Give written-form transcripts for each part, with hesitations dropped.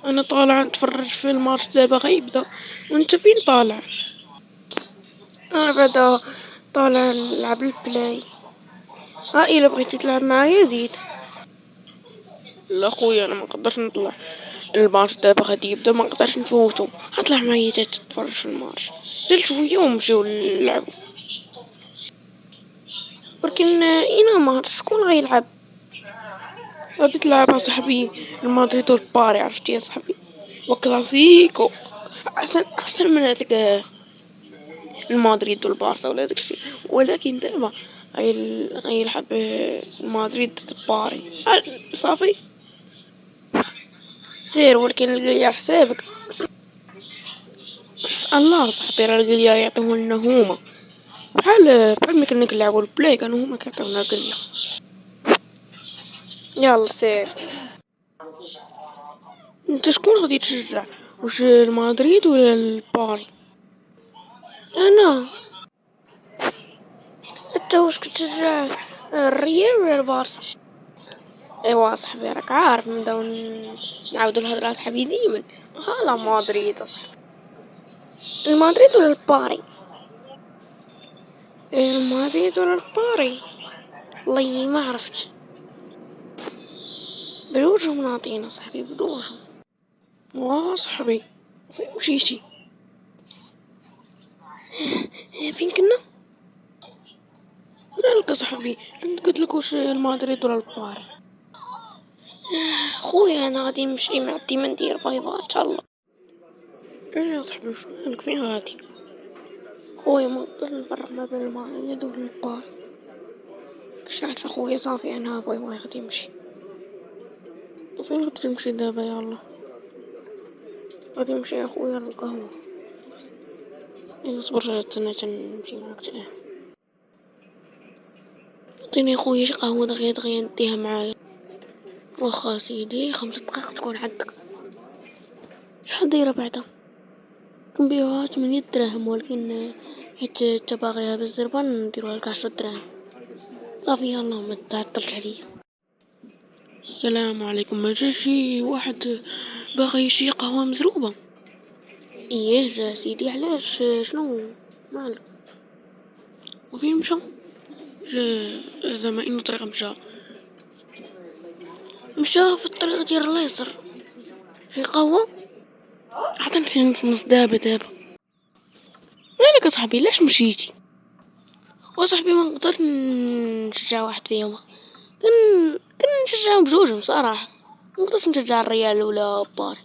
انا طالع اتفرج في الماتش ده بغيب ده. وانت فين طالع؟ انا بعد طالع العب البلاي. اذا بغيتي تلعب معايا زيد. لا خويا انا ما نقدرش نطلع الماتش دابا غادي يبدا، ما نقدرش نفوتو. هطلع معايا تتفرج في الماتش دير شويه ونمشيو نلعبو. ولكن اين ماتش شكون غيلعب؟ غادي تلعب اصاحبي المدريد والباري، عرفتي يا صاحبي؟ وكلاسيكو احسن من هذاك المدريد والبارسا ولا داكشي. ولكن دابا غيلعب المدريد ضد باري. صافي سير، ولكن القليا على حسابك. الله صاحبي راه القليا يعطيوه لنا هما، بحال ملي كنا كنلعبو البلاي كانوا هما كيعطيونا القليا. يلا سير. انت شكون غادي تشجع؟ واش المدريد ولا الباري؟ انا. انت واش كتشجع الريال ولا البارسا؟ ايوا صاحبي راك عارف نبداو نعاودو الهضره صاحبي ديما. لا مدريد اصاحبي. المدريد ولا الباري؟ المدريد ولا الباري؟ والله ما عرفت. بجوجهم ناطينا صاحبي بجوجهم. واه صاحبي فين مشيتي؟ فين كنا؟ مالك صاحبي؟ كنت قلتلك واش المدريد ولا الباري. خويا انا غادي نمشي مع الديما ندير باي باي تهلا. يا صاحبي واش مالك فين غادي؟ خويا ما نقدرش نفرق ما بين المدريد والباري. كشعت خويا صافي انا باي باي غادي نمشي. وفين غادي تمشي دابا؟ يلا غادي نمشي يا خويا للقهوة. اصبر تسنى تنمشي معاك تاع. عطيني خويا شي قهوة دغيا نديها معايا. واخا سيدي 5 دقائق تكون عندك. شحال دايرة بعدا؟ كنبيعوها 8 دراهم، ولكن حيت انت باغيها بالزربة نديروها لك 10 دراهم. صافي يلا ما تعطلش عليا. السلام عليكم. ما جا شي واحد باغي شي قهوة مزروبة؟ ايه جا سيدي. علاش شنو مالك؟ وفين مشى؟ جا زعما انو طريق مشى في الطريق ديال اليسر. في قهوة عطيني نص دابا. مالك اصاحبي علاش مشيتي؟ وصاحبي ما نقدرش نشجع واحد فيهم. كنشجعهم بجوجهم صراحة. ما نقدرش نشجع الريال ولا باري.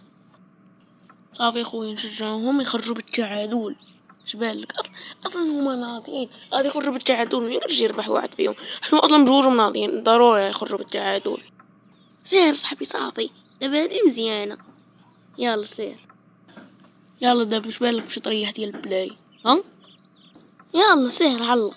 صافي خويا نشجعهم يخرجوا بالتعادل. شبالك اصلا هما ناضيين غادي يخرجوا بالتعادل، ما يقدرش يربح واحد فيهم. حنا اصلا بجوجهم ناضيين ضروري يخرجوا بالتعادل. سير صاحبي صافي دابا هادي مزيانة. يلا سير. يلا دابا شبالك شي طريح ديال البلاي. ها يلا سير هلا.